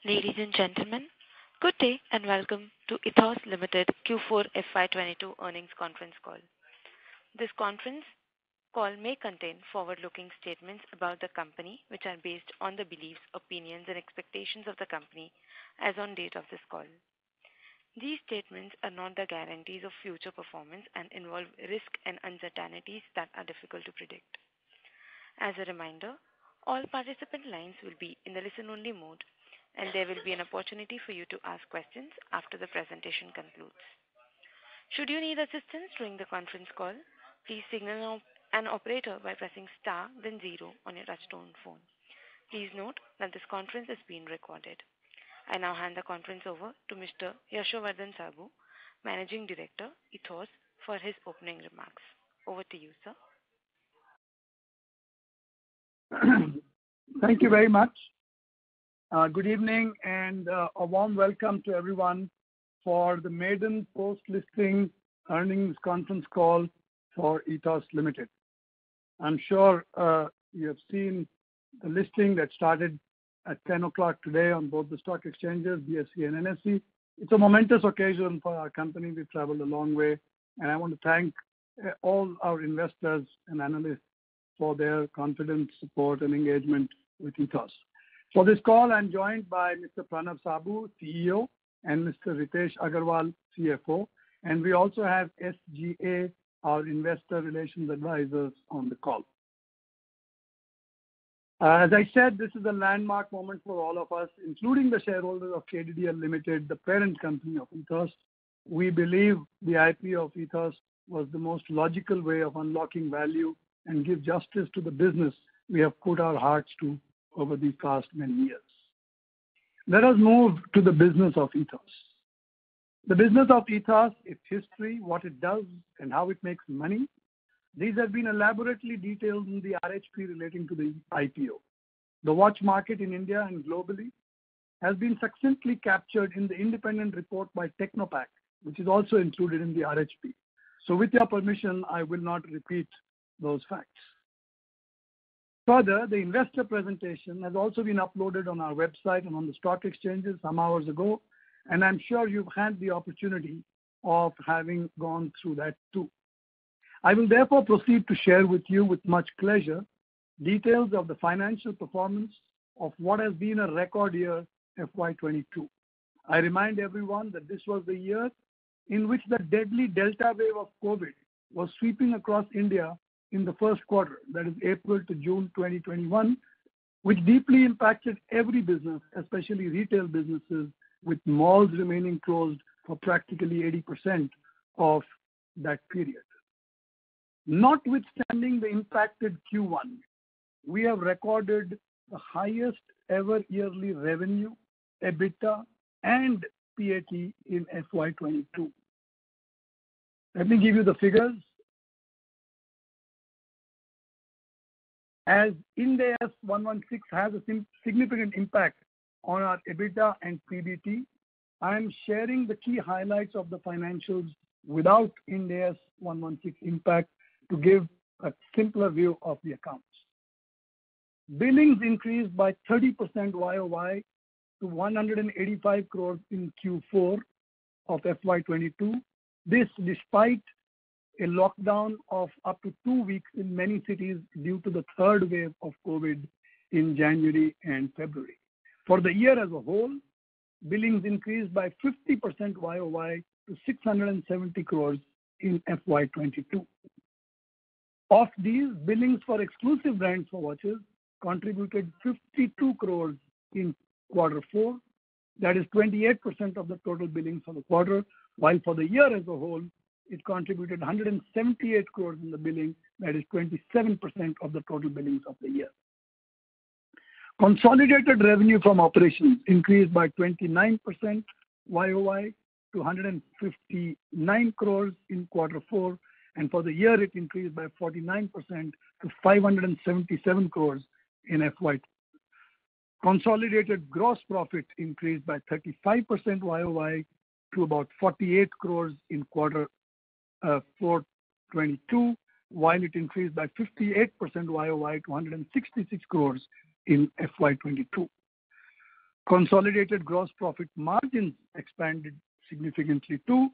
Ladies and gentlemen, good day and welcome to Ethos Limited Q4 FY22 earnings conference call. This conference call may contain forward-looking statements about the company which are based on the beliefs, opinions and expectations of the company as on date of this call. These statements are not the guarantees of future performance and involve risk and uncertainties that are difficult to predict. As a reminder, all participant lines will be in the listen-only mode, and there will be an opportunity for you to ask questions after the presentation concludes. Should you need assistance during the conference call, please signal an operator by pressing star then 0 on your touchtone phone. Please note that this conference is being recorded. I now hand the conference over to Mr. Yashovardhan Sabu, Managing Director, Ethos, for his opening remarks. Over to you, sir. Thank you very much. Good evening and a warm welcome to everyone for the maiden post-listing earnings conference call for Ethos Limited. I'm sure you have seen the listing that started at 10 o'clock today on both the stock exchanges, BSE and NSE. It's a momentous occasion for our company. We've traveled a long way, and I want to thank all our investors and analysts for their confidence, support, and engagement with Ethos. For this call, I'm joined by Mr. Pranav Sabu, CEO, and Mr. Ritesh Agarwal, CFO, and we also have SGA, our investor relations advisors, on the call. As I said, this is a landmark moment for all of us, including the shareholders of KDDL Limited, the parent company of Ethos. We believe the IPO of Ethos was the most logical way of unlocking value and give justice to the business we have put our hearts to over the past many years. Let us move to the business of Ethos. The business of Ethos, its history, what it does, and how it makes money, these have been elaborately detailed in the RHP relating to the IPO. The watch market in India and globally has been succinctly captured in the independent report by Technopack, which is also included in the RHP. So with your permission, I will not repeat those facts. Further, the investor presentation has also been uploaded on our website and on the stock exchanges some hours ago, and I'm sure you've had the opportunity of having gone through that too. I will therefore proceed to share with you with much pleasure details of the financial performance of what has been a record year, FY22. I remind everyone that this was the year in which the deadly Delta wave of COVID was sweeping across India in the first quarter, that is April to June 2021, which deeply impacted every business, especially retail businesses, with malls remaining closed for practically 80% of that period. Notwithstanding the impacted Q1, we have recorded the highest ever yearly revenue, EBITDA, and PAT in FY22. Let me give you the figures. As Ind AS 116 has a significant impact on our EBITDA and PBT, I am sharing the key highlights of the financials without Ind AS 116 impact to give a simpler view of the accounts. Billings increased by 30% YOY to 185 crores in Q4 of FY22. This despite a lockdown of up to 2 weeks in many cities due to the third wave of COVID in January and February. For the year as a whole, billings increased by 50% YOY to 670 crores in FY22. Of these, billings for exclusive brands for watches contributed 52 crores in quarter 4. That is 28% of the total billings for the quarter, while for the year as a whole, it contributed 178 crores in the billing, that is 27% of the total billings of the year. Consolidated revenue from operations increased by 29% YOY to 159 crores in quarter 4, and for the year it increased by 49% to 577 crores in FY. Consolidated gross profit increased by 35% YOY to about 48 crores in quarter 4/22, while it increased by 58% YOY to 166 crores in FY22. Consolidated gross profit margins expanded significantly too,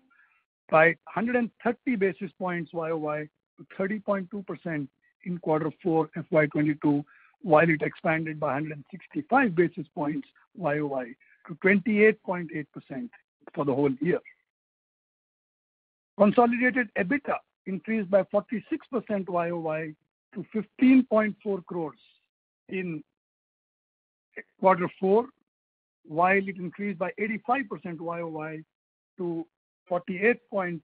by 130 basis points YOY to 30.2% in quarter 4 FY22, while it expanded by 165 basis points YOY to 28.8% for the whole year. Consolidated EBITDA increased by 46% YOY to 15.4 crores in quarter 4, while it increased by 85% YOY to 48.3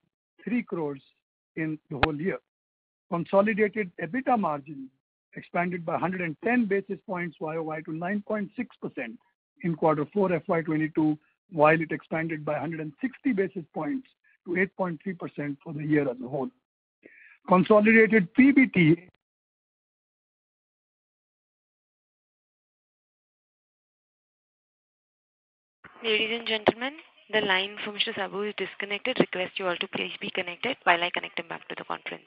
crores in the whole year. Consolidated EBITDA margin expanded by 110 basis points YOY to 9.6% in quarter 4 FY22, while it expanded by 160 basis points to 8.3% for the year as a whole. Consolidated PBT Ladies and gentlemen, the line for Mr. Sabu is disconnected. Request you all to please be connected while I connect him back to the conference.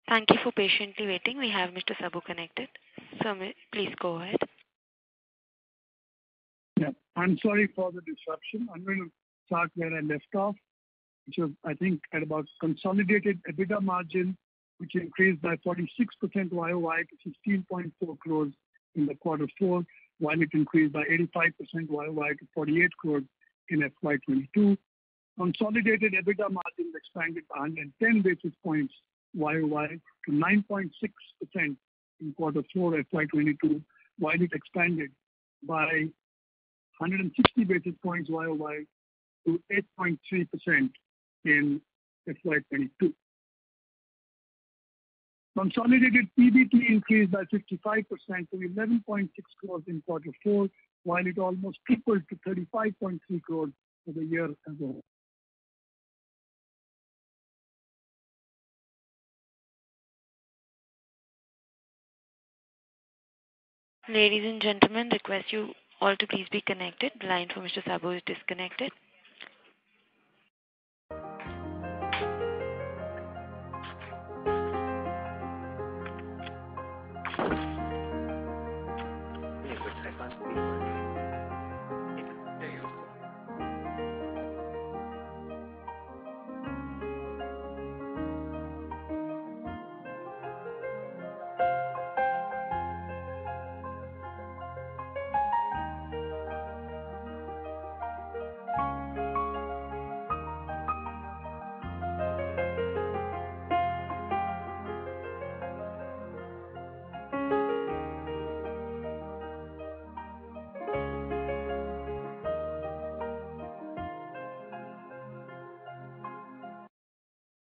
Thank you for patiently waiting. We have Mr. Sabu connected. So please go ahead. Yeah, I'm sorry for the disruption. I'm going to start where I left off, which was, I think, at about consolidated EBITDA margin, which increased by 46% YOY to 16.4 crores in the quarter 4, while it increased by 85% YOY to 48 crores in FY22. Consolidated EBITDA margin expanded by 110 basis points YOY to 9.6% in quarter 4 FY22, while it expanded by 160 basis points YOY to 8.3% in FY22. Consolidated PBT increased by 55% to 11.6 crores in quarter 4, while it almost tripled to 35.3 crores for the year as a whole. Ladies and gentlemen, request you all to please be connected. The line for Mr. Sabu is disconnected.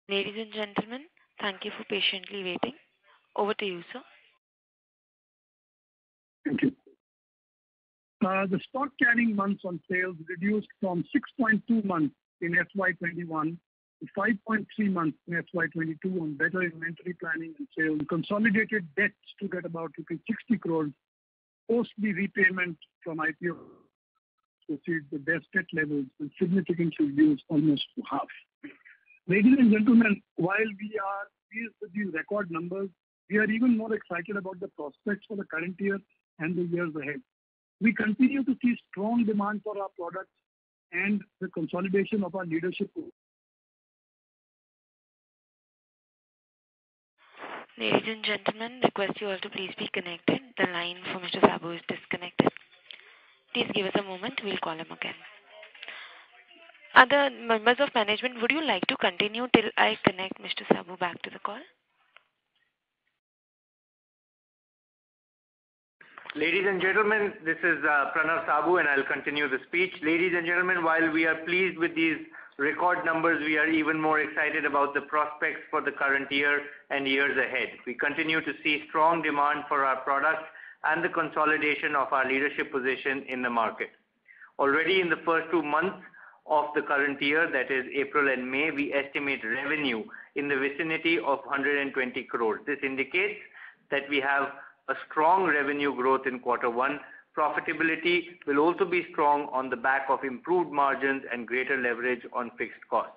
Ladies and gentlemen, thank you for patiently waiting. Over to you, sir. Thank you. The stock carrying months on sales reduced from 6.2 months in FY21 to 5.3 months in FY22 on better inventory planning and sales. Consolidated debt stood at about 60 crores. Post the repayment from IPO proceeds, the debt levels will significantly reduce almost to half. Ladies and gentlemen, while we are pleased with these record numbers, we are even more excited about the prospects for the current year and the years ahead. We continue to see strong demand for our products and the consolidation of our leadership. Ladies and gentlemen, request you all to please be connected. The line for Mr. Sabu is disconnected. Please give us a moment. We'll call him again. Other members of management, would you like to continue till I connect Mr. Sabu back to the call? Ladies and gentlemen, this is Pranav Sabu and I'll continue the speech. Ladies and gentlemen, while we are pleased with these record numbers, we are even more excited about the prospects for the current year and years ahead. We continue to see strong demand for our products and the consolidation of our leadership position in the market. Already in the first 2 months of the current year, that is April and May, we estimate revenue in the vicinity of 120 crores. This indicates that we have a strong revenue growth in quarter one. Profitability will also be strong on the back of improved margins and greater leverage on fixed costs.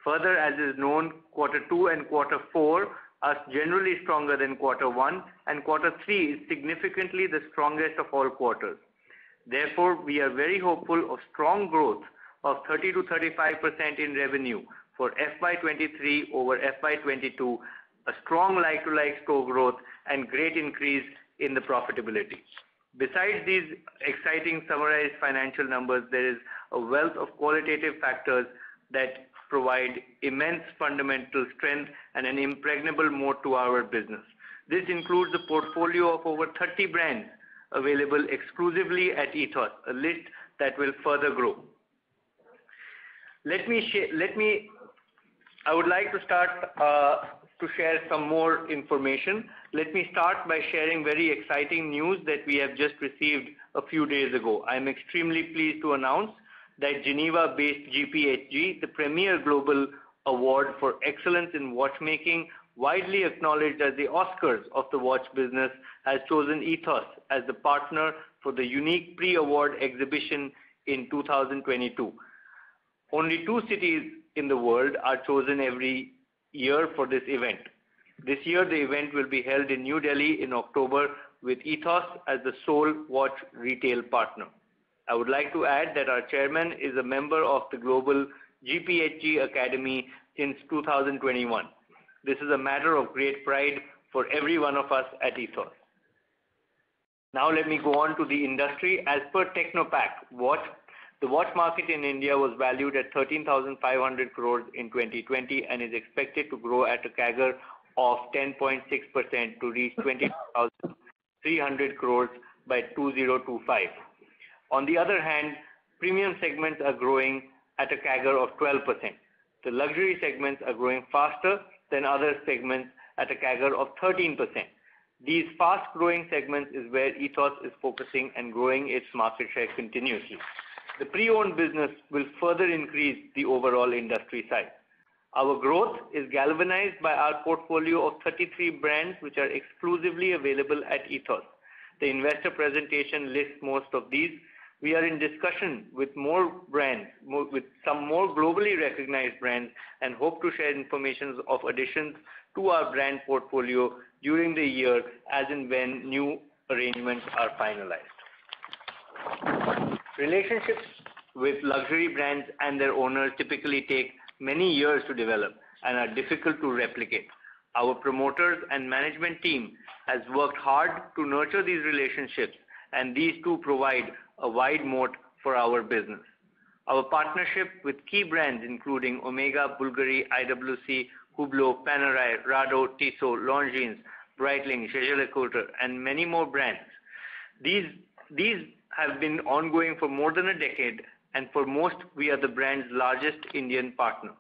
Further, as is known, quarter two and quarter four are generally stronger than quarter one, and quarter three is significantly the strongest of all quarters. Therefore, we are very hopeful of strong growth of 30 to 35% in revenue for FY23 over FY22, a strong like-to-like store growth, and great increase in the profitability. Besides these exciting summarized financial numbers, there is a wealth of qualitative factors that provide immense fundamental strength and an impregnable moat to our business. This includes a portfolio of over 30 brands available exclusively at Ethos, a list that will further grow. I would like to start to share some more information. Let me start by sharing very exciting news that we have just received a few days ago. I am extremely pleased to announce that Geneva-based GPHG, the premier global award for excellence in watchmaking, widely acknowledged as the Oscars of the watch business, has chosen Ethos as the partner for the unique pre-award exhibition in 2022. Only 2 cities in the world are chosen every year for this event. This year, the event will be held in New Delhi in October with Ethos as the sole watch retail partner. I would like to add that our chairman is a member of the Global GPHG Academy since 2021. This is a matter of great pride for every one of us at Ethos. Now let me go on to the industry. As per Technopack, the watch market in India was valued at 13,500 crores in 2020 and is expected to grow at a CAGR of 10.6% to reach 20,300 crores by 2025. On the other hand, premium segments are growing at a CAGR of 12%. The luxury segments are growing faster than other segments at a CAGR of 13%. These fast-growing segments is where Ethos is focusing and growing its market share continuously. The pre-owned business will further increase the overall industry size. Our growth is galvanized by our portfolio of 33 brands which are exclusively available at Ethos. The investor presentation lists most of these. We are in discussion with more brands, with some more globally recognized brands, and hope to share information of additions to our brand portfolio during the year as and when new arrangements are finalized. Relationships with luxury brands and their owners typically take many years to develop and are difficult to replicate. Our promoters and management team has worked hard to nurture these relationships, and these too provide a wide moat for our business. Our partnership with key brands including Omega, Bulgari, IWC, Hublot, Panerai, Rado, Tissot, Longines, Breitling, Jaeger-LeCoultre, and many more brands. These have been ongoing for more than a decade, and for most, we are the brand's largest Indian partner.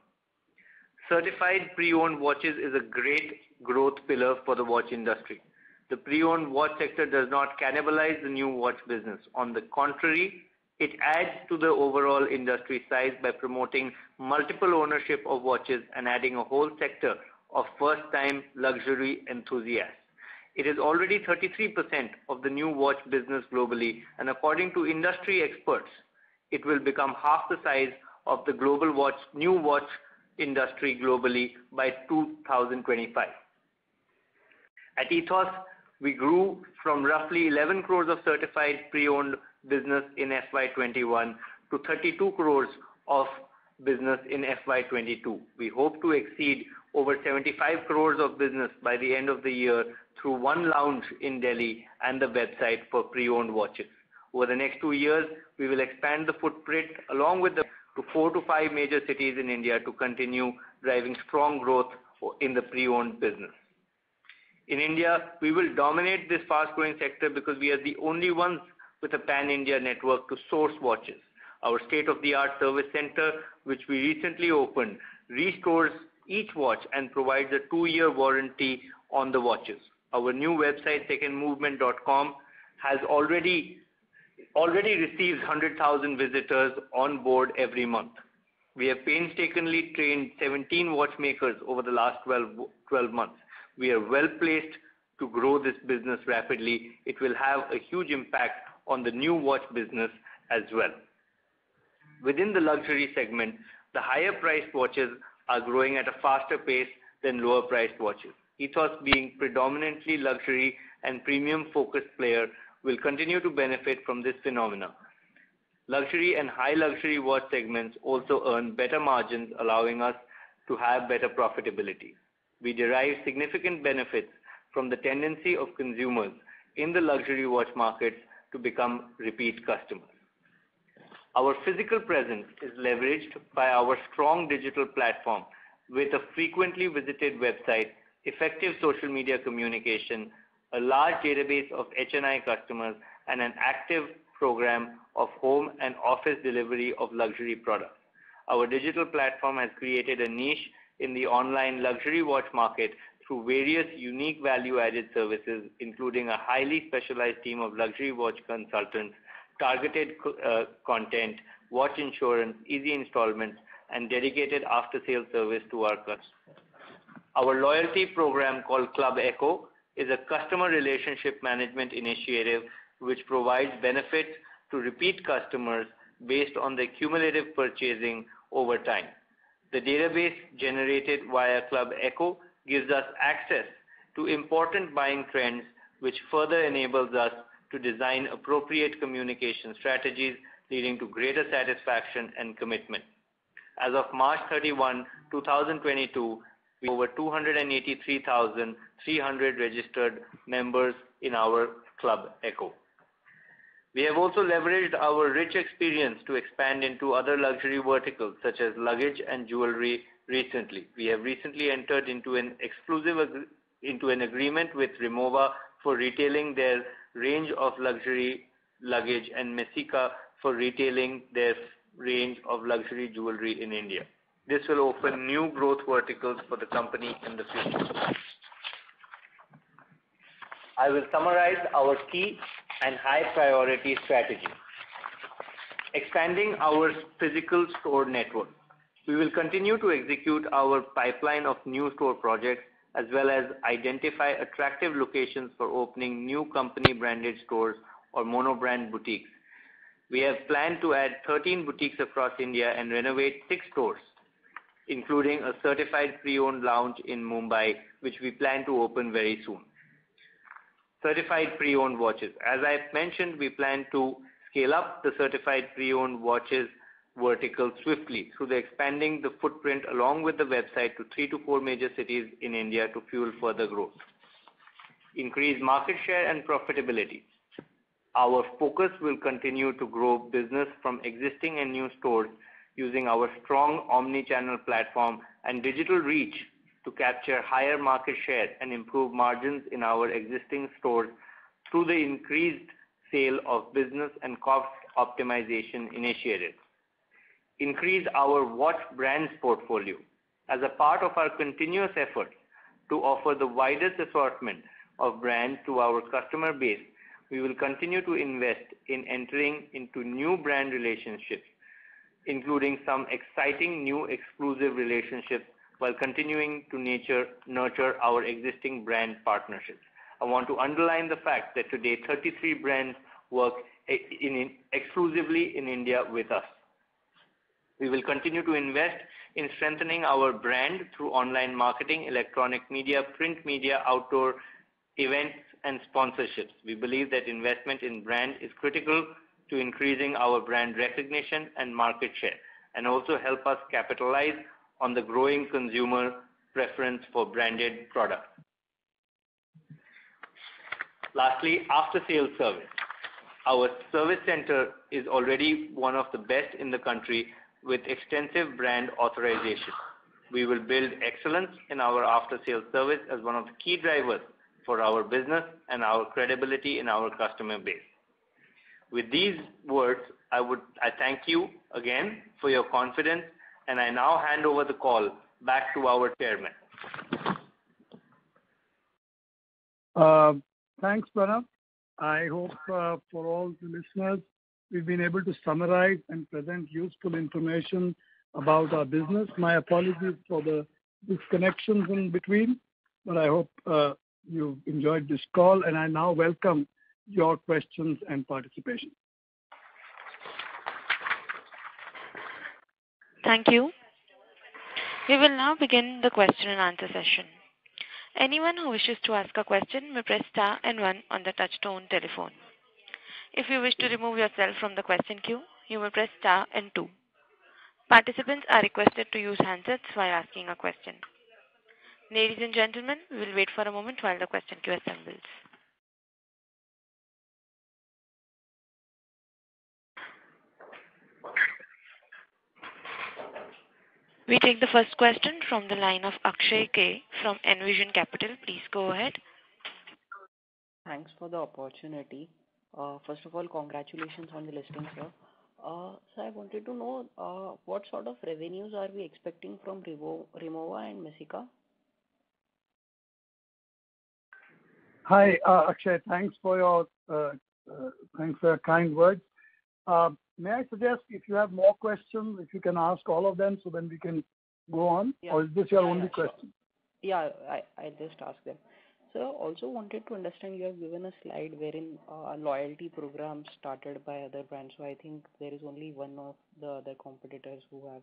Certified pre-owned watches is a great growth pillar for the watch industry. The pre-owned watch sector does not cannibalize the new watch business. On the contrary, it adds to the overall industry size by promoting multiple ownership of watches and adding a whole sector of first-time luxury enthusiasts. It is already 33% of the new watch business globally, and according to industry experts, it will become half the size of the global new watch industry globally by 2025. At Ethos, we grew from roughly 11 crores of certified pre-owned business in FY21 to 32 crores of business in FY22. We hope to exceed over 75 crores of business by the end of the year through one lounge in Delhi and the website for pre-owned watches. Over the next 2 years, we will expand the footprint along with to 4 to 5 major cities in India to continue driving strong growth in the pre-owned business. In India, we will dominate this fast-growing sector because we are the only ones with a pan-India network to source watches. Our state-of-the-art service center, which we recently opened, restores each watch and provides a 2-year warranty on the watches. Our new website, secondmovement.com, has already receives 100,000 visitors on board every month. We have painstakingly trained 17 watchmakers over the last 12 months. We are well placed to grow this business rapidly. It will have a huge impact on the new watch business as well. Within the luxury segment, the higher priced watches are growing at a faster pace than lower priced watches. Ethos, being predominantly luxury and premium focused player, will continue to benefit from this phenomena. Luxury and high luxury watch segments also earn better margins, allowing us to have better profitability. We derive significant benefits from the tendency of consumers in the luxury watch markets to become repeat customers. Our physical presence is leveraged by our strong digital platform with a frequently visited website, effective social media communication, a large database of HNI customers, and an active program of home and office delivery of luxury products. Our digital platform has created a niche in the online luxury watch market through various unique value-added services, including a highly specialized team of luxury watch consultants, targeted content, watch insurance, easy installments, and dedicated after-sales service to our customers. Our loyalty program called Club Echo is a customer relationship management initiative which provides benefits to repeat customers based on their cumulative purchasing over time. The database generated via Club Echo gives us access to important buying trends, which further enables us to design appropriate communication strategies, leading to greater satisfaction and commitment. As of March 31, 2022, we have over 283,300 registered members in our Club Echo. We have also leveraged our rich experience to expand into other luxury verticals such as luggage and jewelry recently. We have recently entered into an agreement with Rimowa for retailing their range of luxury luggage and Messika for retailing their range of luxury jewelry in India. This will open new growth verticals for the company in the future. I will summarize our key and high priority strategy. Expanding our physical store network. We will continue to execute our pipeline of new store projects as well as identify attractive locations for opening new company branded stores or mono-brand boutiques. We have planned to add 13 boutiques across India and renovate 6 stores, including a certified pre-owned lounge in Mumbai, which we plan to open very soon. Certified pre-owned watches. As I mentioned, we plan to scale up the certified pre-owned watches vertical swiftly through expanding the footprint along with the website to 3 to 4 major cities in India to fuel further growth. Increase market share and profitability. Our focus will continue to grow business from existing and new stores using our strong omni-channel platform and digital reach to capture higher market share and improve margins in our existing stores through the increased sale of business and cost optimization initiatives. Increase our watch brands portfolio. As a part of our continuous effort to offer the widest assortment of brands to our customer base, we will continue to invest in entering into new brand relationships, including some exciting new exclusive relationships while continuing to nurture our existing brand partnerships. I want to underline the fact that today 33 brands work exclusively in India with us. We will continue to invest in strengthening our brand through online marketing, electronic media, print media, outdoor events, and sponsorships. We believe that investment in brand is critical to increasing our brand recognition and market share, and also help us capitalize on the growing consumer preference for branded products. Lastly, after-sales service. Our service center is already one of the best in the country with extensive brand authorization. We will build excellence in our after-sales service as one of the key drivers for our business and our credibility in our customer base. With these words, I thank you again for your confidence, and I now hand over the call back to our chairman. Thanks, Pranav. I hope for all the listeners, we've been able to summarize and present useful information about our business. My apologies for the disconnections in between, but I hope you enjoyed this call, and I now welcome your questions and participation. Thank you. We will now begin the question and answer session. Anyone who wishes to ask a question may press star and one on the touch-tone telephone. If you wish to remove yourself from the question queue, you may press star and two. Participants are requested to use handsets while asking a question. Ladies and gentlemen, we will wait for a moment while the question queue assembles. We take the first question from the line of Akshay K. from Envision Capital. Please go ahead. Thanks for the opportunity. First of all, congratulations on the listing, sir. So I wanted to know what sort of revenues are we expecting from Remova and Messica? Hi, Akshay. Thanks for your kind words. May I suggest if you have more questions, if you can ask all of them so then we can go on? Yeah. Or is this your only question? Sure. Yeah, I just asked them. So also wanted to understand, you have given a slide wherein loyalty programs started by other brands. So I think there is only one of the other competitors who have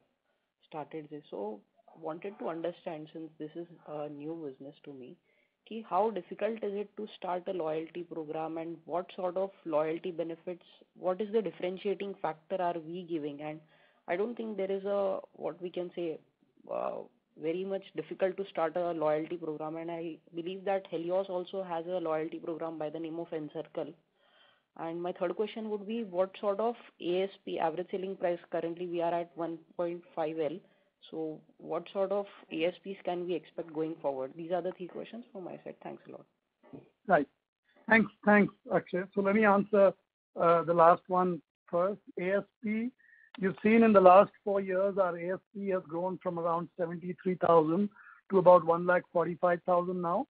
started this. So wanted to understand, since this is a new business to me, how difficult is it to start a loyalty program, and what sort of loyalty benefits, what is the differentiating factor are we giving? And I don't think there is a, what we can say, very much difficult to start a loyalty program, and I believe that Helios also has a loyalty program by the name of Encircle. And my third question would be, what sort of ASP, average selling price, currently we are at 1.5L. So what sort of ASPs can we expect going forward? These are the three questions from my side. Thanks a lot. Right. Thanks, Akshay. So let me answer the last one first. ASP, you've seen in the last 4 years, our ASP has grown from around 73,000 to about 1,45,000 now,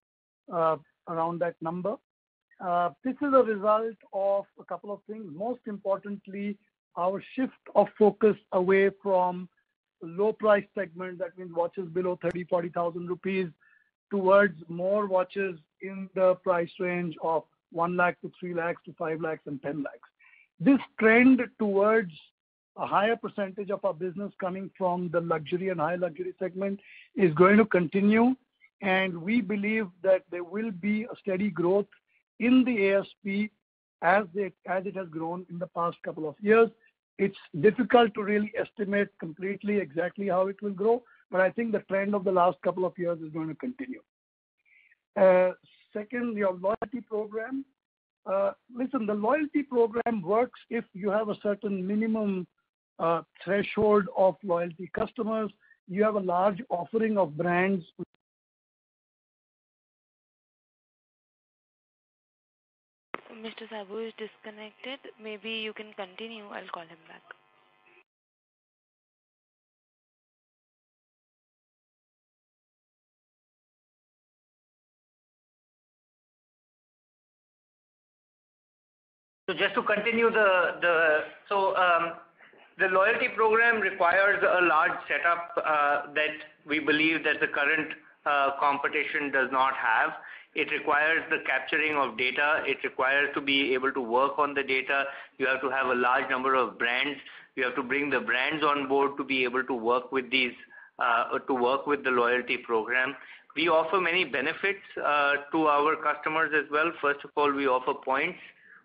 around that number. This is a result of a couple of things. Most importantly, our shift of focus away from low price segment, that means watches below 30,000-40,000 rupees, towards more watches in the price range of 1 lakh to 3 lakhs to 5 lakhs and 10 lakhs. This trend towards a higher percentage of our business coming from the luxury and high luxury segment is going to continue, and we believe that there will be a steady growth in the ASP as it has grown in the past couple of years. It's difficult to really estimate completely exactly how it will grow, but I think the trend of the last couple of years is going to continue. Second, your loyalty program. Listen, the loyalty program works if you have a certain minimum threshold of loyalty customers. You have a large offering of brands. Mr. Sabu is disconnected. Maybe you can continue. I'll call him back. So just to continue the loyalty program requires a large setup that we believe that the current competition does not have. It requires the capturing of data. It requires to be able to work on the data. You have to have a large number of brands. You have to bring the brands on board to be able to work with these, to work with the loyalty program. We offer many benefits to our customers as well. First of all, we offer points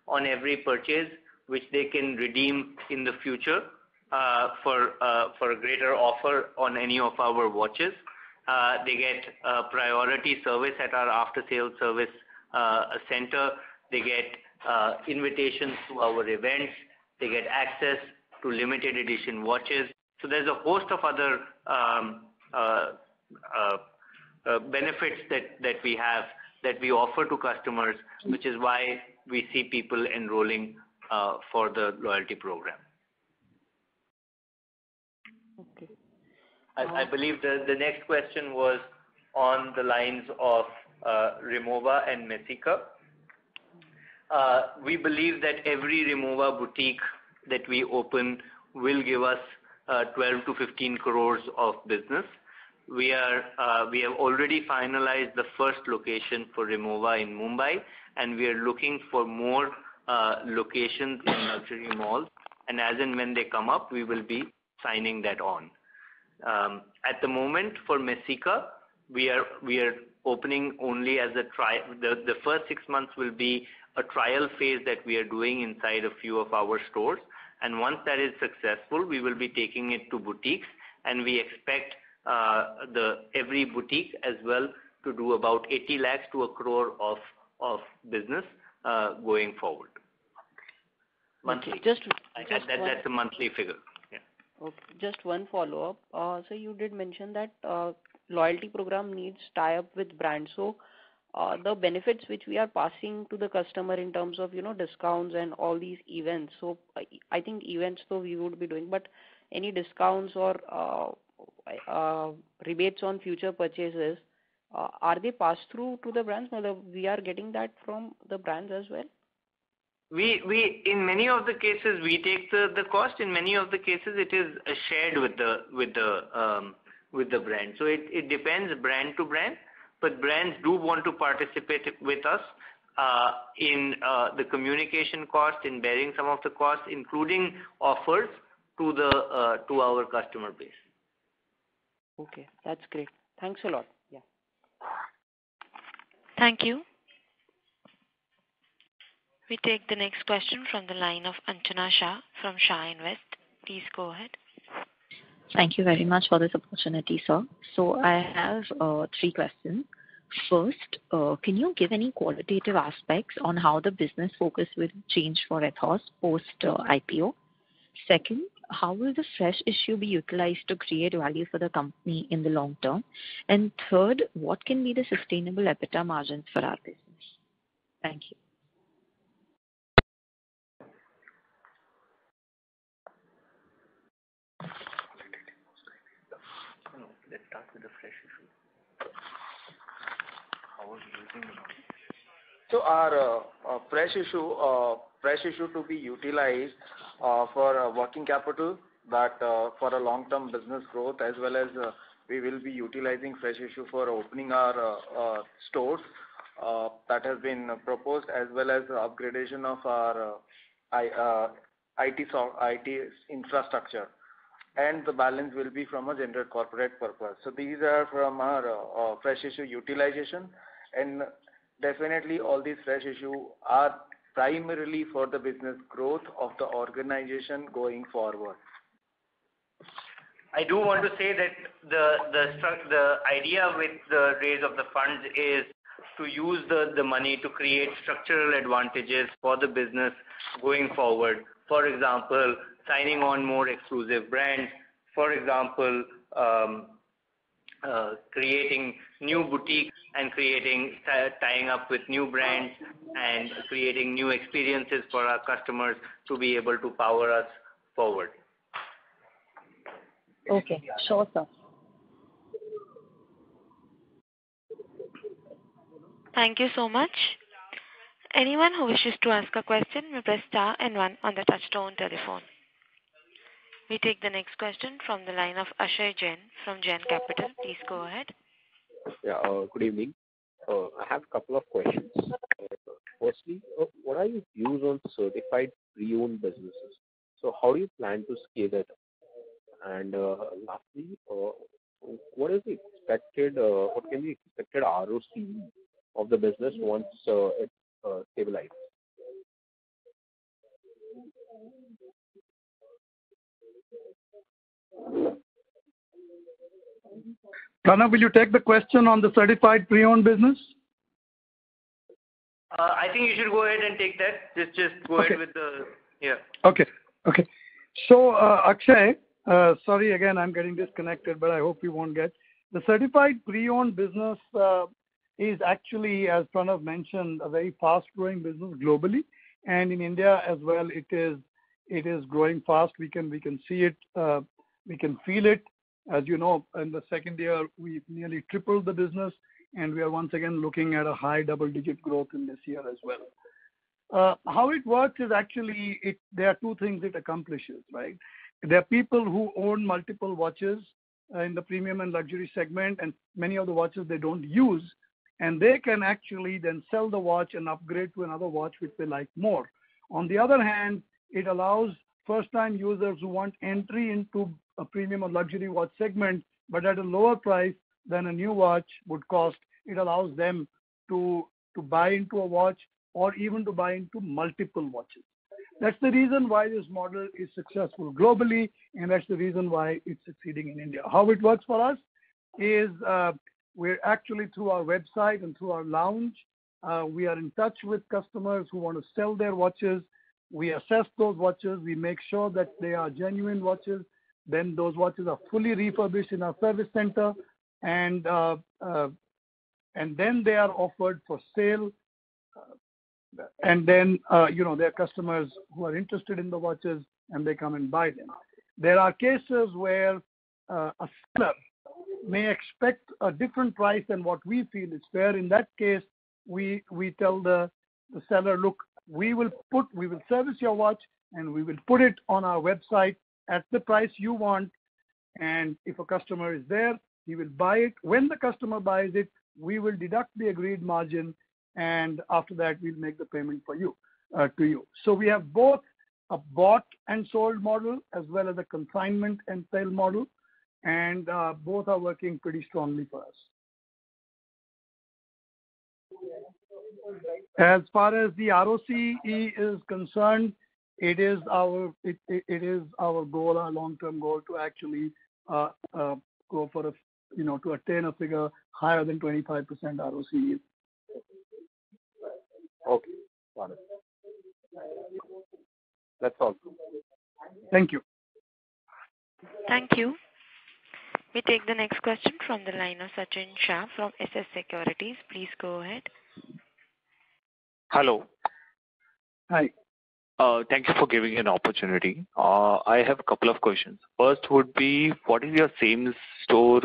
on every purchase, which they can redeem in the future for a greater offer on any of our watches. They get priority service at our after-sales service center. They get invitations to our events. They get access to limited edition watches. So there's a host of other benefits that we have, that we offer to customers, which is why we see people enrolling for the loyalty program. Okay. I believe the next question was on the lines of Remova and Messika. We believe that every Remova boutique that we open will give us 12 to 15 crores of business. We have already finalized the first location for Remova in Mumbai, and we are looking for more locations in luxury malls. And as and when they come up, we will be signing that on. At the moment, for Messika, we are opening only as a trial. The first 6 months will be a trial phase that we are doing inside a few of our stores. And once that is successful, we will be taking it to boutiques, and we expect every boutique as well to do about 80 lakhs to a crore of business going forward. Monthly. That's a monthly figure. Yeah. Okay. Just one follow-up. So you did mention that loyalty program needs tie-up with brands. So the benefits which we are passing to the customer in terms of discounts and all these events. So I think events though we would be doing, but any discounts or rebates on future purchases, are they passed through to the brands? Or we are getting that from the brands as well? We in many of the cases we take the cost. In many of the cases it is shared with the brand. So it depends brand to brand, but brands do want to participate with us in the communication cost, in bearing some of the costs, including offers to our customer base. Okay, that's great. Thanks a lot. Yeah. Thank you. We take the next question from the line of Anchana Shah from Shah Invest. Please go ahead. Thank you very much for this opportunity, sir. So I have 3 questions. First, can you give any qualitative aspects on how the business focus will change for Ethos post IPO? Second, how will the fresh issue be utilized to create value for the company in the long term? And third, what can be the sustainable EBITDA margins for our business? Thank you. Let's start with the fresh issue. How are we using the money? So our fresh issue to be utilized for working capital, that for a long-term business growth, as well as we will be utilizing fresh issue for opening our stores that has been proposed, as well as upgradation of our IT infrastructure. And the balance will be from a general corporate purpose. So these are from our fresh issue utilization, and definitely all these fresh issue are primarily for the business growth of the organization going forward. I do want to say that the idea with the raise of the funds is to use the money to create structural advantages for the business going forward. For example, signing on more exclusive brands. For example, creating new boutiques and tying up with new brands and creating new experiences for our customers to be able to power us forward. Okay, sure, sir. Thank you so much. Anyone who wishes to ask a question may press star and 1 on the touchtone telephone. We take the next question from the line of Ashay Jain from Jain Capital. Please go ahead. Yeah, good evening. I have a couple of questions. Firstly, what are your views on certified pre-owned businesses? So how do you plan to scale it? And lastly, what is the expected, what can be expected ROC of the business once it stabilizes? Pranav, will you take the question on the certified pre-owned business? I think you should go ahead and take that. Just go ahead with the, yeah. Okay. So, Akshay, sorry again, I'm getting disconnected, but I hope you won't get. The certified pre-owned business is actually, as Pranav mentioned, a very fast-growing business globally, and in India as well. It is growing fast. We can see it. We can feel it. As you know, in the second year, we nearly tripled the business. and we are once again looking at a high double-digit growth in this year as well. How it works is actually, there are two things it accomplishes, right? There are people who own multiple watches in the premium and luxury segment, and many of the watches they don't use, and they can actually then sell the watch and upgrade to another watch which they like more. On the other hand, it allows first-time users who want entry into a premium or luxury watch segment, but at a lower price than a new watch would cost. It allows them to buy into a watch or even to buy into multiple watches. That's the reason why this model is successful globally, and that's the reason why it's succeeding in India. How it works for us is we're actually through our website and through our lounge, we are in touch with customers who want to sell their watches. We assess those watches. We make sure that they are genuine watches. Then those watches are fully refurbished in our service center, and then they are offered for sale. And then, there are customers who are interested in the watches and they come and buy them. There are cases where a seller may expect a different price than what we feel is fair. In that case, we tell the seller, look, we will service your watch and we will put it on our website at the price you want. And if a customer is there, he will buy it. When the customer buys it, we will deduct the agreed margin, and after that, we'll make the payment for you, to you. So we have both a bought and sold model as well as a consignment and sale model, and both are working pretty strongly for us. As far as the ROCE is concerned, it is our goal, our long-term goal, to actually go for to attain a figure higher than 25% ROCE. Okay, got it. That's all. Thank you. Thank you. We take the next question from the line of Sachin Shah from SS Securities. Please go ahead. Hello. Hi. Thank you for giving an opportunity. I have a couple of questions. First would be, what is your same store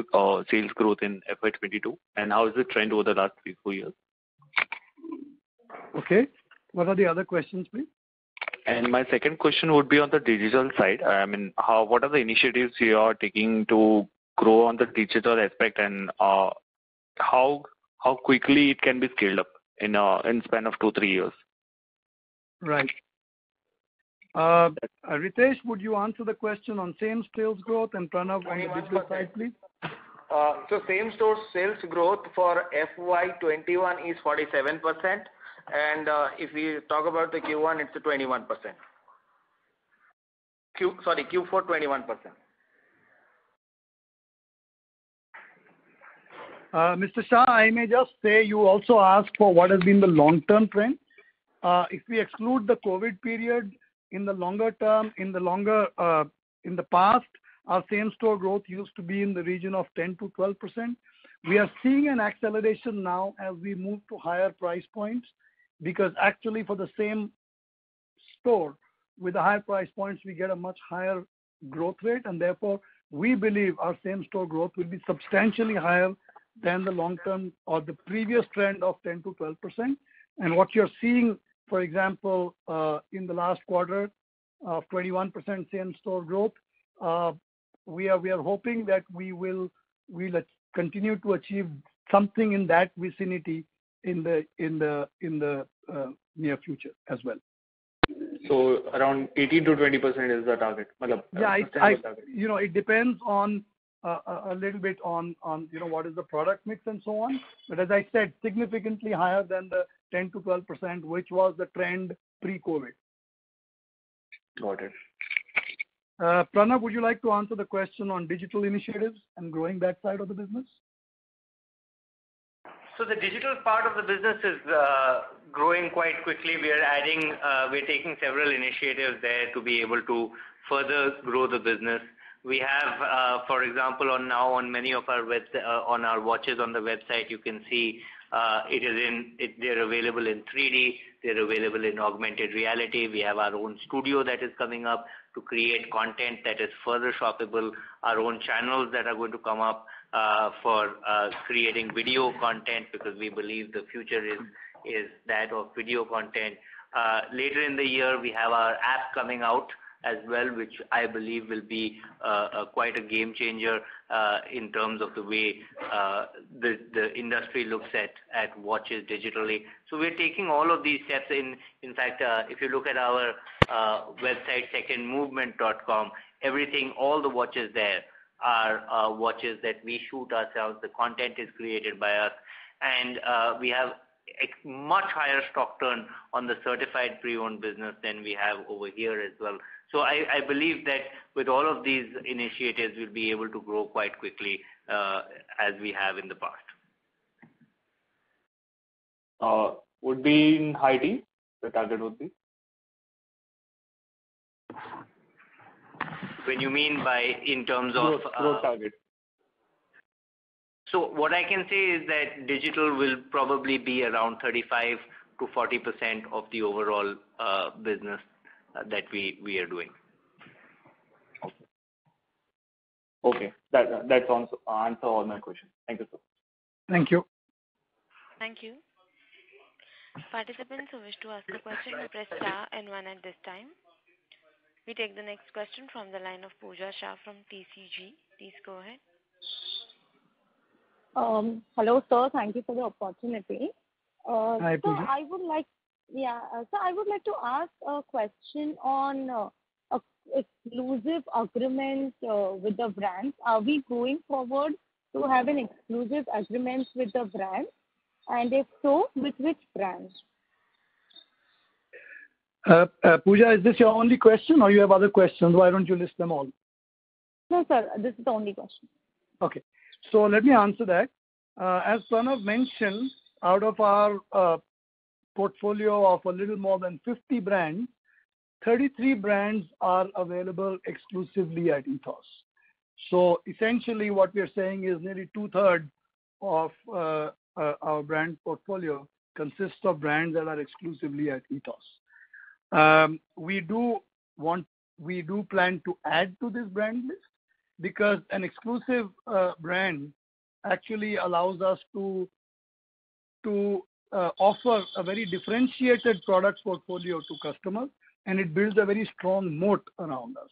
sales growth in FY22, and how is the trend over the last 3-4 years? Okay. What are the other questions, please? And my second question would be on the digital side. I mean, what are the initiatives you are taking to grow on the digital aspect, and how quickly it can be scaled up in span of 2-3 years? Right. Ritesh, would you answer the question on same sales growth, and Pranav on the digital side, please? So same store sales growth for FY21 is 47%, and if we talk about the Q1, it's 21%. Q4 21%. Mr. Shah, I may just say, you also asked for what has been the long-term trend. If we exclude the COVID period, in the longer term, in the past, our same-store growth used to be in the region of 10 to 12%. We are seeing an acceleration now as we move to higher price points, because actually for the same store with the higher price points, we get a much higher growth rate, and therefore we believe our same-store growth will be substantially higher than the long-term or the previous trend of 10 to 12%. And what you're seeing, for example, in the last quarter of 21% same-store growth, we are hoping that we'll continue to achieve something in that vicinity in the near future as well. So around 18 to 20% is the target. Yeah, it depends on a little bit on what is the product mix and so on. But as I said, significantly higher than the 10 to 12%, which was the trend pre-COVID. Got it. Pranav, would you like to answer the question on digital initiatives and growing that side of the business? So the digital part of the business is growing quite quickly. We're taking several initiatives there to be able to further grow the business. We have, for example, on many of our on our watches on the website, you can see they're available in 3D, they're available in augmented reality. We have our own studio that is coming up to create content that is further shoppable, our own channels that are going to come up. for creating video content, because we believe the future is that of video content. Later in the year, we have our app coming out as well, which I believe will be quite a game changer in terms of the way the industry looks at watches digitally. So we're taking all of these steps. In fact, if you look at our website, secondmovement.com, everything, all the watches there are watches that we shoot ourselves. The content is created by us, and we have a much higher stock turn on the certified pre-owned business than we have over here as well. So I believe that with all of these initiatives, we'll be able to grow quite quickly as we have in the past. Would be in high tea, the target would be? When you mean by in terms of growth target. So what I can say is that digital will probably be around 35 to 40% of the overall business that we are doing. Okay. That's answer all my questions. Thank you, sir. Thank you. Thank you. Participants who wish to ask a question may press star and one at this time. We take the next question from the line of Pooja Shah from TCG. Please go ahead. Hello, sir. Thank you for the opportunity. Hi, Pooja. So I would like to ask a question on exclusive agreements with the brands. Are we going forward to have an exclusive agreements with the brands? And if so, with which brands? Pooja, is this your only question or you have other questions? Why don't you list them all? No, sir. This is the only question. Okay. So let me answer that. As Pranav mentioned, out of our portfolio of a little more than 50 brands, 33 brands are available exclusively at Ethos. So essentially what we are saying is nearly 2/3 of our brand portfolio consists of brands that are exclusively at Ethos. We do plan to add to this brand list because an exclusive brand actually allows us to offer a very differentiated product portfolio to customers, and it builds a very strong moat around us.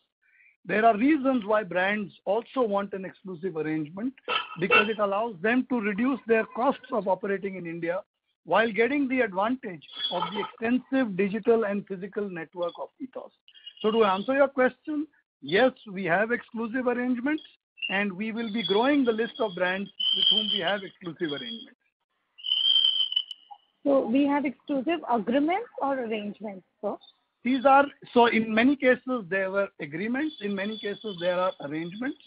There are reasons why brands also want an exclusive arrangement, because it allows them to reduce their costs of operating in India while getting the advantage of the extensive digital and physical network of Ethos. So to answer your question, yes, we have exclusive arrangements, and we will be growing the list of brands with whom we have exclusive arrangements. So we have exclusive agreements or arrangements, sir? So in many cases there were agreements, in many cases there are arrangements.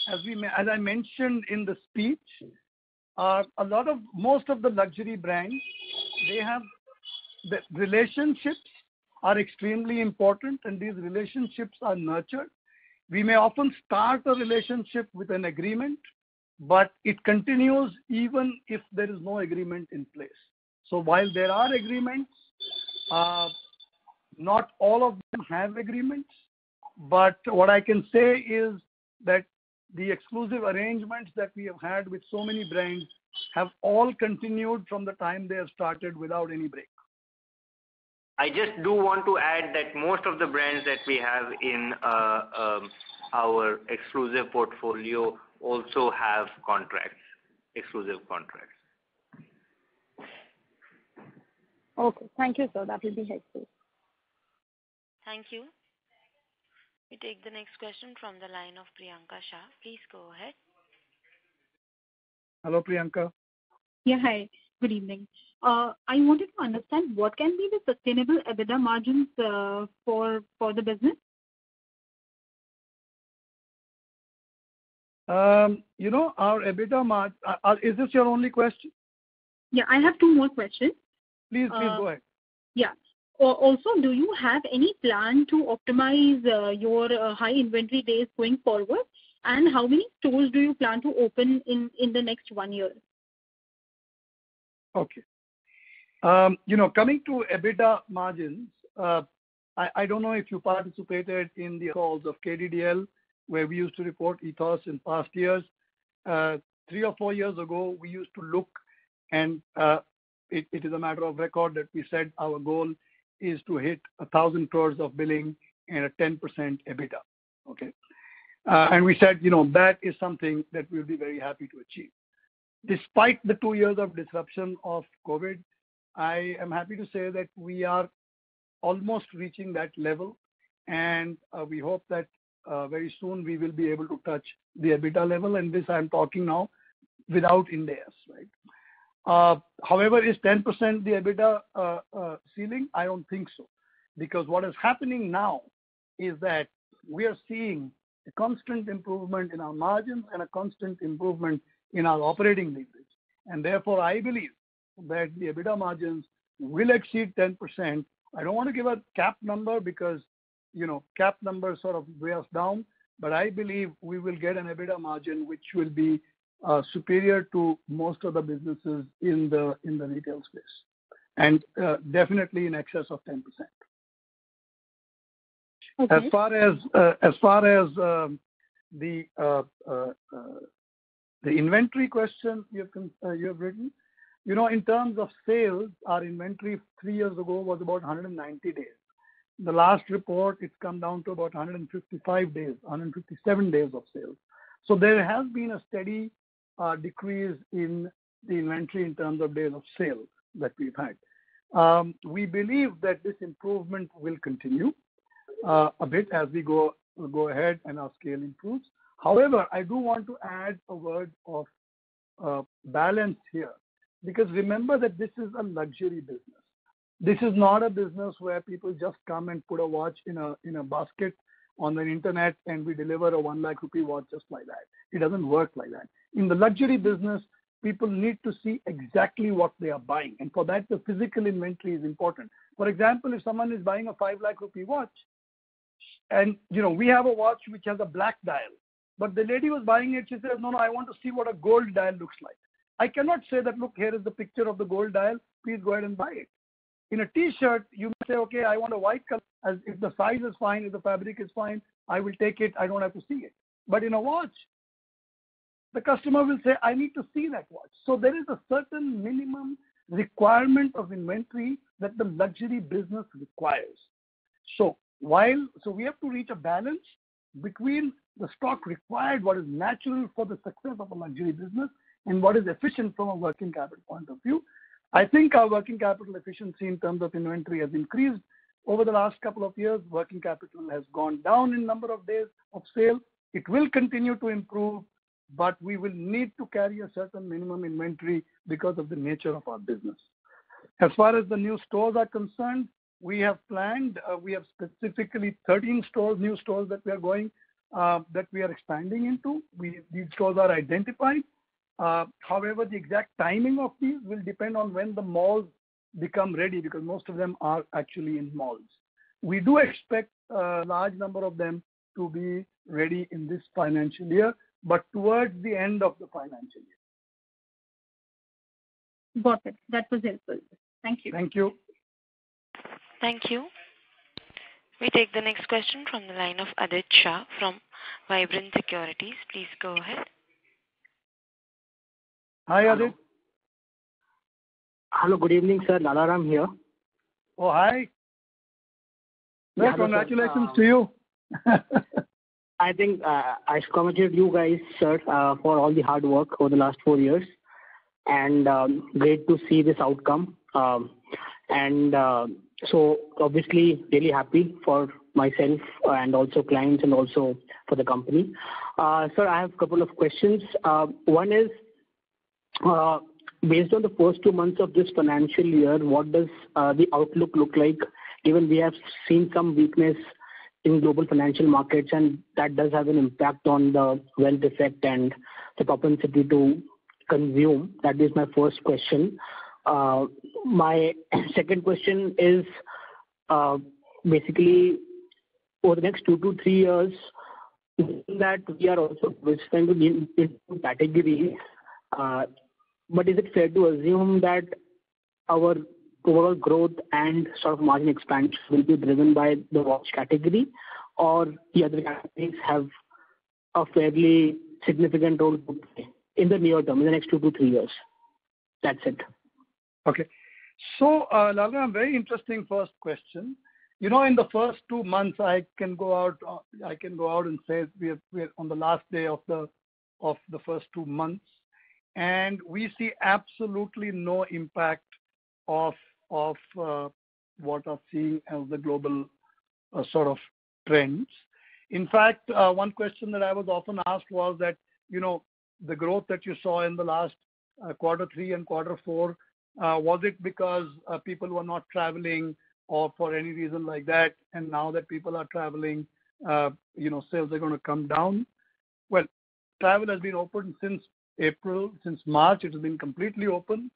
As I mentioned in the speech, most of the luxury brands, they have the relationships are extremely important, and these relationships are nurtured. We may often start a relationship with an agreement, but it continues even if there is no agreement in place. So while there are agreements, not all of them have agreements, but what I can say is that the exclusive arrangements that we have had with so many brands have all continued from the time they have started without any break. I just do want to add that most of the brands that we have in our exclusive portfolio also have exclusive contracts. Okay. Thank you, sir. That will be helpful. Thank you. We take the next question from the line of Priyanka Shah. Please go ahead. Hello, Priyanka. Yeah, hi. Good evening. I wanted to understand what can be the sustainable EBITDA margins for the business? Our EBITDA margin, is this your only question? Yeah, I have two more questions. Please go ahead. Yeah. Also, do you have any plan to optimize your high inventory days going forward? And how many stores do you plan to open in the next 1 year? Okay. Coming to EBITDA margins, I don't know if you participated in the calls of KDDL, where we used to report Ethos in past years. 3 or 4 years ago, we used to look and it is a matter of record that we said our goal is to hit 1,000 crores of billing and a 10% EBITDA. Okay. And we said, that is something that we'll be very happy to achieve. Despite the 2 years of disruption of COVID, I am happy to say that we are almost reaching that level. And we hope that very soon we will be able to touch the EBITDA level. And this I'm talking now without Ind AS, right? However, is 10% the EBITDA ceiling? I don't think so. Because what is happening now is that we are seeing a constant improvement in our margins and a constant improvement in our operating leverage. And therefore, I believe that the EBITDA margins will exceed 10%. I don't want to give a cap number because, cap numbers sort of weigh us down, but I believe we will get an EBITDA margin which will be superior to most of the businesses in the retail space, and definitely in excess of 10%. Okay. As far as the inventory question you have written, in terms of sales, our inventory 3 years ago was about 190 days. The last report, it's come down to about 155 days, 157 days of sales. So there has been a steady decrease in the inventory in terms of days of sale that we've had. We believe that this improvement will continue a bit as we go ahead and our scale improves. However, I do want to add a word of balance here, because remember that this is a luxury business. This is not a business where people just come and put a watch in a basket on the internet and we deliver a 1 lakh rupee watch just like that. It doesn't work like that. In the luxury business, people need to see exactly what they are buying, and for that the physical inventory is important. For example, if someone is buying a 5 lakh rupee watch, and we have a watch which has a black dial, but the lady was buying it, she says, no, I want to see what a gold dial looks like. I cannot say that, look, here is the picture of the gold dial, please go ahead and buy it. In a t-shirt, you may say, okay, I want a white color. As if the size is fine, if the fabric is fine, I will take it, I don't have to see it. But in a watch, the customer will say, I need to see that watch. So there is a certain minimum requirement of inventory that the luxury business requires. So we have to reach a balance between the stock required, what is natural for the success of a luxury business, and what is efficient from a working capital point of view. I think our working capital efficiency in terms of inventory has increased over the last couple of years. Working capital has gone down in number of days of sale. It will continue to improve, but we will need to carry a certain minimum inventory because of the nature of our business. As far as the new stores are concerned, we have planned, we have specifically 13 stores, new stores that we are going, that we are expanding into. These stores are identified. However, the exact timing of these will depend on when the malls become ready, because most of them are actually in malls. We do expect a large number of them to be ready in this financial year, but towards the end of the financial year. Got it. That was helpful. Thank you. Thank you. Thank you. We take the next question from the line of Adit Shah from Vibrant Securities. Please go ahead. Hi, Adit. Hello, good evening, sir. Lalaram here. Oh, hi. Well, congratulations to you. I think I congratulate you guys, sir, for all the hard work over the last 4 years, and great to see this outcome. So obviously really happy for myself and also clients and also for the company. Sir, I have a couple of questions. One is, based on the first 2 months of this financial year, what does the outlook look like? Given we have seen some weakness in global financial markets, and that does have an impact on the wealth effect and the propensity to consume. That is my first question. My second question is, basically, over the next 2 to 3 years, that we are also diversifying into categories. But is it fair to assume that our overall growth and sort of margin expansion will be driven by the watch category, or the other categories have a fairly significant role to play in the near term, in the next 2 to 3 years? That's it. Okay. So, Lalana, very interesting first question. In the first 2 months, I can go out and say we're on the last day of the first 2 months, and we see absolutely no impact of what are seeing as the global sort of trends. In fact, one question that I was often asked was that, the growth that you saw in the last quarter 3 and quarter 4, was it because people were not traveling or for any reason like that, and now that people are traveling, sales are going to come down? Well, travel has been open since April. Since March, it has been completely open.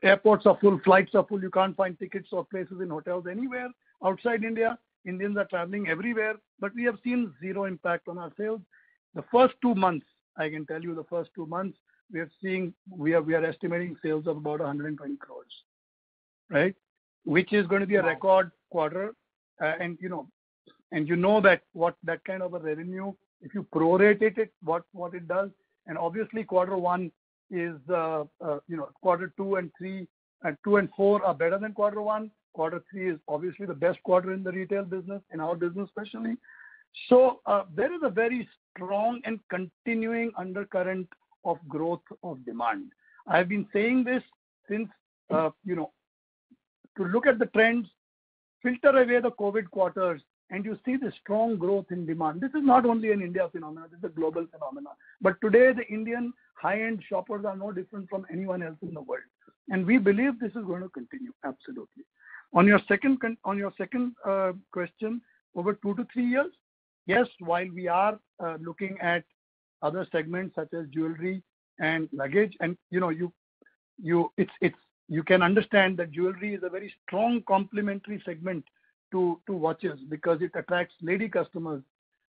Airports are full, flights are full. You can't find tickets or places in hotels anywhere outside India. Indians are traveling everywhere, but we have seen zero impact on our sales. The first 2 months, I can tell you, we are estimating sales of about 120 crores, right? Which is going to be a record quarter, and that what that kind of a revenue, if you prorate it, what it does, and obviously quarter 1 is quarter 2 and 3 and 2 and 4 are better than quarter 1. Quarter 3 is obviously the best quarter in the retail business, in our business especially. So there is a very strong and continuing undercurrent of growth of demand. I've been saying this since, to look at the trends, filter away the COVID quarters, and you see the strong growth in demand. This is not only an India phenomenon, this is a global phenomenon. But today, the Indian high-end shoppers are no different from anyone else in the world. And we believe this is going to continue, absolutely. On your second question, over 2 to 3 years, yes, while we are looking at other segments such as jewelry and luggage, and you can understand that jewelry is a very strong complementary segment to watches because it attracts lady customers,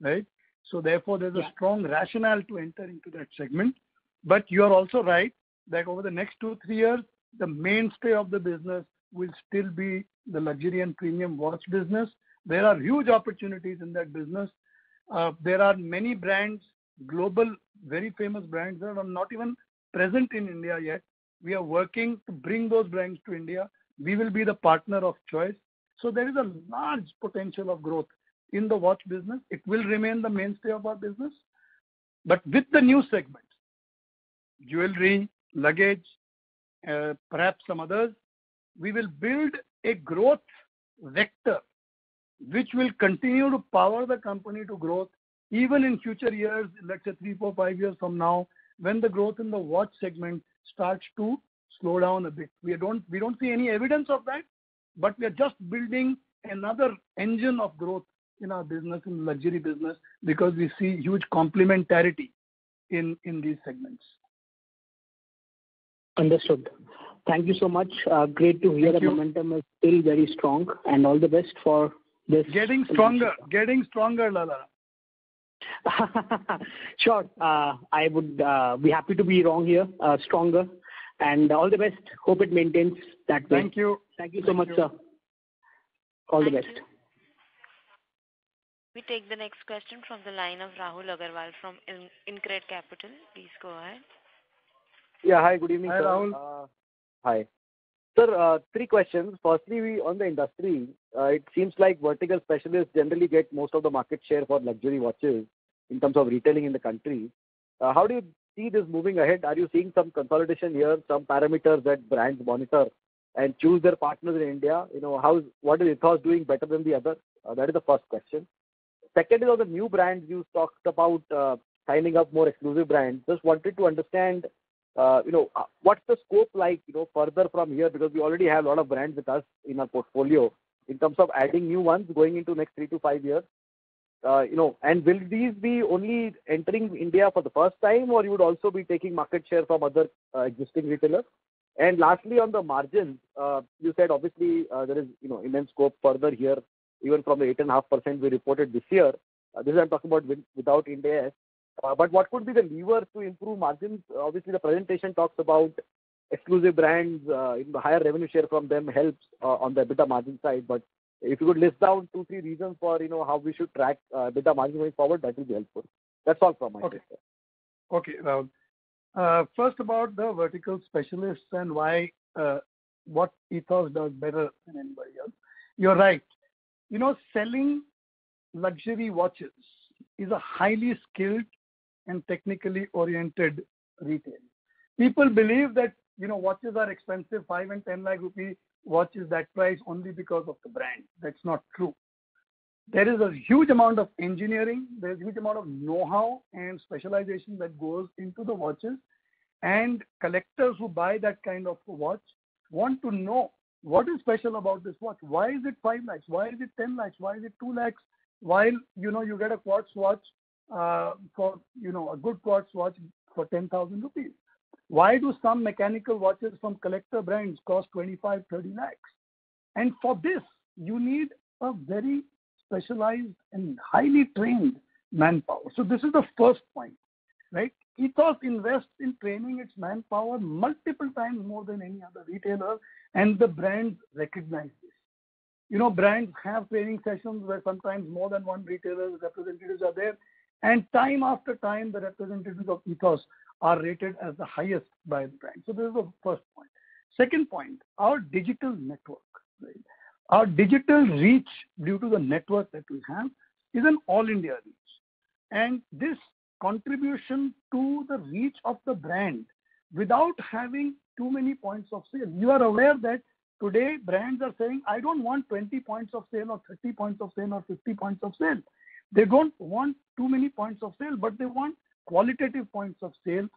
right? So therefore, there's a strong rationale to enter into that segment. But you are also right that over the next 2 3 years, the mainstay of the business will still be the luxury and premium watch business. There are huge opportunities in that business. There are many brands, global, very famous brands that are not even present in India yet. We are working to bring those brands to India. We will be the partner of choice. So there is a large potential of growth in the watch business. It will remain the mainstay of our business. But with the new segments, jewelry, luggage, perhaps some others, we will build a growth vector which will continue to power the company to growth even in future years, let's say 3, 4, 5 years from now, when the growth in the watch segment starts to slow down a bit. We don't see any evidence of that, but we are just building another engine of growth in our business, in the luxury business, because we see huge complementarity in these segments. Understood. Thank you so much. Great to hear the momentum is still very strong, and all the best for this. Getting stronger, Lala. Sure. I would be happy to be wrong here, stronger, and all the best. Hope it maintains that way. Thank you. Thank you so much, sir. All the best. We take the next question from the line of Rahul Agarwal from InCred Capital. Please go ahead. Yeah, hi, good evening, hi, sir. Rahul. Hi. Sir, 3 questions. Firstly, on the industry, it seems like vertical specialists generally get most of the market share for luxury watches in terms of retailing in the country. How do you see this moving ahead? Are you seeing some consolidation here, some parameters that brands monitor and choose their partners in India? What is Ethos doing better than the other? That is the first question. Second is on the new brands. You talked about signing up more exclusive brands. Just wanted to understand what's the scope like, further from here, because we already have a lot of brands with us in our portfolio in terms of adding new ones going into next 3 to 5 years. And will these be only entering India for the first time, or you would also be taking market share from other existing retailers? And lastly, on the margins, you said obviously there is immense scope further here, even from the 8.5% we reported this year. This I'm talking about without India. But what could be the levers to improve margins? Obviously, the presentation talks about exclusive brands, the higher revenue share from them helps on the EBITDA margin side. But if you could list down 2, 3 reasons for how we should track EBITDA margin going forward, that will be helpful. That's all from my side. Okay, Rahul. First about the vertical specialists and why what Ethos does better than anybody else. You're right. Selling luxury watches is a highly skilled and technically oriented retail. People believe that watches are expensive, 5 and 10 lakh rupee watch is that price only because of the brand. That's not true. There is a huge amount of engineering, there's a huge amount of know-how and specialization that goes into the watches, and collectors who buy that kind of watch want to know what is special about this watch. Why is it 5 lakhs? Why is it 10 lakhs? Why is it 2 lakhs? While you get a quartz watch for a good quartz watch for 10,000 rupees. Why do some mechanical watches from collector brands cost 25, 30 lakhs? And for this, you need a very specialized and highly trained manpower. So this is the first point, right? Ethos invests in training its manpower multiple times more than any other retailer, and the brands recognize this. Brands have training sessions where sometimes more than one retailer's representatives are there, and time after time, the representatives of Ethos are rated as the highest by the brand. So this is the first point. Second point, our digital network, right? Our digital reach due to the network that we have is an all-India reach. And this contribution to the reach of the brand without having too many points of sale. You are aware that today brands are saying, I don't want 20 points of sale or 30 points of sale or 50 points of sale. They don't want too many points of sale, but they want qualitative points of sale.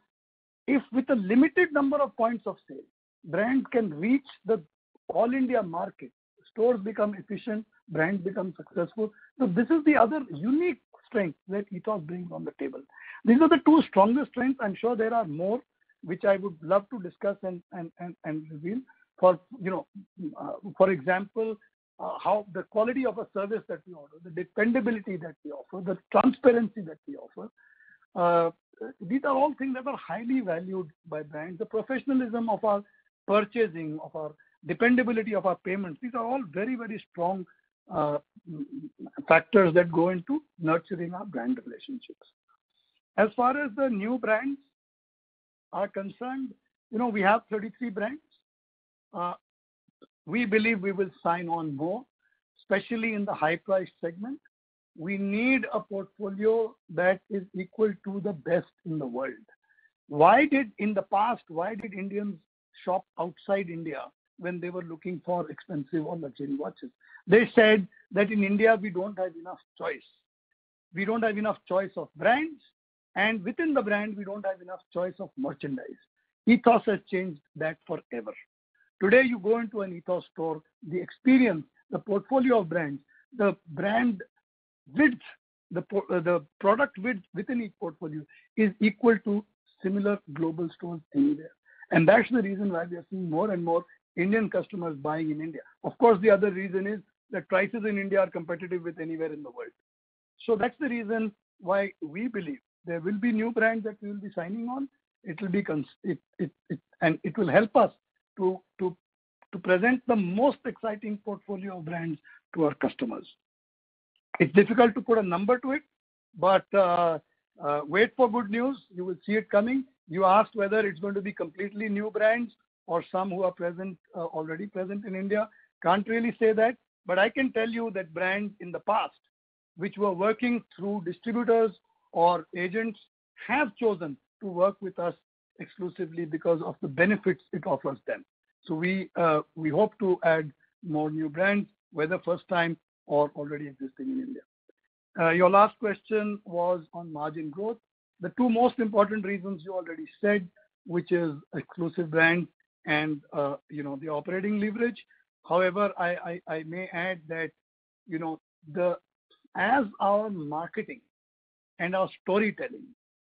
If with a limited number of points of sale, brands can reach the all-India market, stores become efficient, brands become successful. So this is the other unique strength that Ethos brings on the table. These are the two strongest strengths. I'm sure there are more, which I would love to discuss and reveal. For example, how the quality of a service that we offer, the dependability that we offer, the transparency that we offer. These are all things that are highly valued by brands. The professionalism of our purchasing, of our dependability of our payments, these are all very, very strong factors that go into nurturing our brand relationships. As far as the new brands are concerned, we have 33 brands. We believe we will sign on more, especially in the high price segment. We need a portfolio that is equal to the best in the world. Why did Indians shop outside India when they were looking for expensive or luxury watches? They said that in India we don't have enough choice. We don't have enough choice of brands, and within the brand we don't have enough choice of merchandise. Ethos has changed that forever. Today you go into an Ethos store, the experience, the portfolio of brands, the brand width, the product width within each portfolio is equal to similar global stores anywhere. And that's the reason why we are seeing more and more Indian customers buying in India. Of course, the other reason is that prices in India are competitive with anywhere in the world. So that's the reason why we believe there will be new brands that we will be signing on. It will be and it will help us to present the most exciting portfolio of brands to our customers. It's difficult to put a number to it, but wait for good news. You will see it coming. You asked whether it's going to be completely new brands or some who are already present in India. Can't really say that, but I can tell you that brands in the past, which were working through distributors or agents, have chosen to work with us exclusively because of the benefits it offers them. So we hope to add more new brands, whether first time or already existing in India. Your last question was on margin growth. The two most important reasons you already said, which is exclusive brand and the operating leverage. However, I may add that as our marketing and our storytelling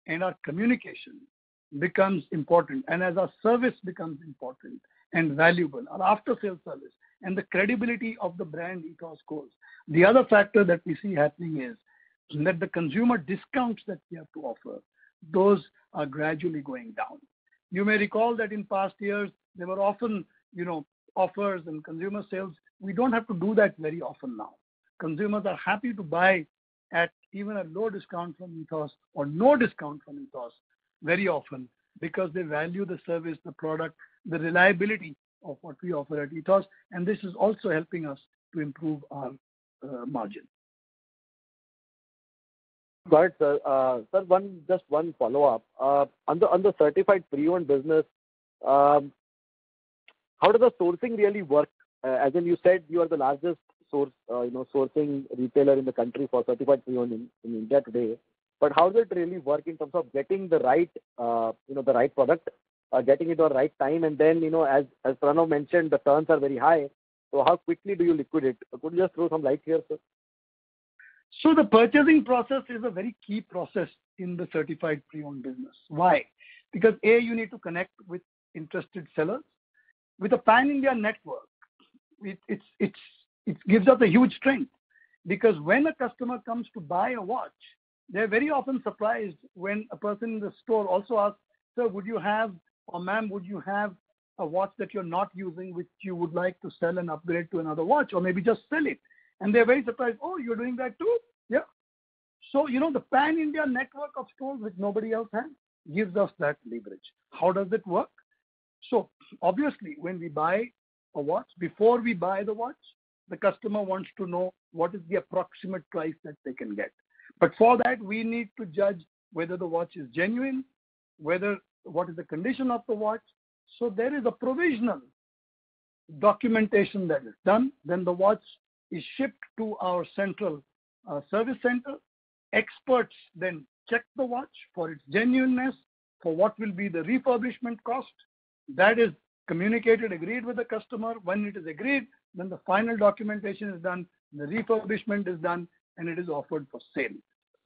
and our communication becomes important, and as our service becomes important and valuable, our after-sales service and the credibility of the brand Ethos goes. The other factor that we see happening is that the consumer discounts that we have to offer, those are gradually going down. You may recall that in past years, there were often, offers and consumer sales. We don't have to do that very often now. Consumers are happy to buy at even a low discount from Ethos or no discount from Ethos very often because they value the service, the product, the reliability of what we offer at Ethos, and this is also helping us to improve our margin. Got it, sir. Sir, just one follow-up. On the certified pre-owned business, how does the sourcing really work? As in, you said you are the largest sourcing retailer in the country for certified pre-owned in India today. But how does it really work in terms of getting the right, the right product, getting it at the right time, and then, as Pranav mentioned, the turns are very high. So how quickly do you liquidate? Could you just throw some light here, sir? So the purchasing process is a very key process in the certified pre-owned business. Why? Because A, you need to connect with interested sellers. With a pan-India network, it gives us a huge strength, because when a customer comes to buy a watch, they're very often surprised when a person in the store also asks, sir, would you have, or ma'am, would you have a watch that you're not using which you would like to sell and upgrade to another watch, or maybe just sell it? And they're very surprised, oh, you're doing that too? Yeah. So, the pan-India network of stores which nobody else has gives us that leverage. How does it work? So, obviously, when we buy a watch, before we buy the watch, the customer wants to know what is the approximate price that they can get. But for that, we need to judge whether the watch is genuine, what is the condition of the watch. So there is a provisional documentation that is done. Then the watch is shipped to our central service center. Experts then check the watch for its genuineness, for what will be the refurbishment cost. That is communicated, agreed with the customer. When it is agreed, then the final documentation is done, the refurbishment is done, and it is offered for sale.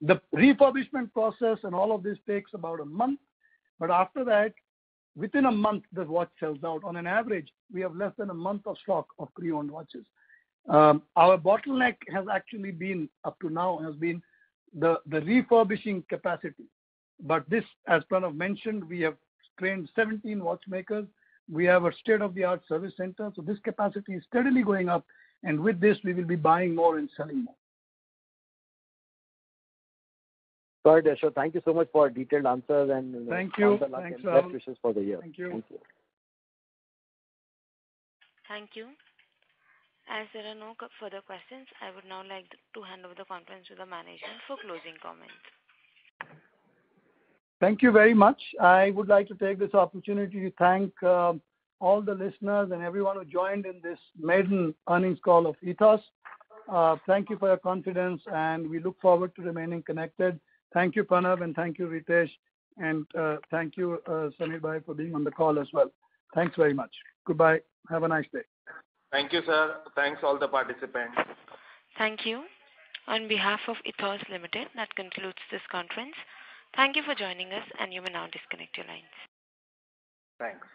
The refurbishment process and all of this takes about a month, but after that, within a month, the watch sells out. On an average, we have less than a month of stock of pre-owned watches. Our bottleneck has actually been, up to now, has been the refurbishing capacity. But this, as Pranav mentioned, we have trained 17 watchmakers. We have a state-of-the-art service center. So this capacity is steadily going up. And with this, we will be buying more and selling more. Got it, Ashok. Thank you so much for detailed answers and thank you. Thanks, best wishes for the year. Thank you. Thank you. Thank you. As there are no further questions, I would now like to hand over the conference to the management for closing comments. Thank you very much. I would like to take this opportunity to thank all the listeners and everyone who joined in this maiden earnings call of Ethos. Thank you for your confidence, and we look forward to remaining connected. Thank you, Pranav, and thank you, Ritesh, and thank you, Samir Bhai, for being on the call as well. Thanks very much. Goodbye. Have a nice day. Thank you, sir. Thanks all the participants. Thank you. On behalf of Ethos Limited, that concludes this conference. Thank you for joining us, and you may now disconnect your lines. Thanks.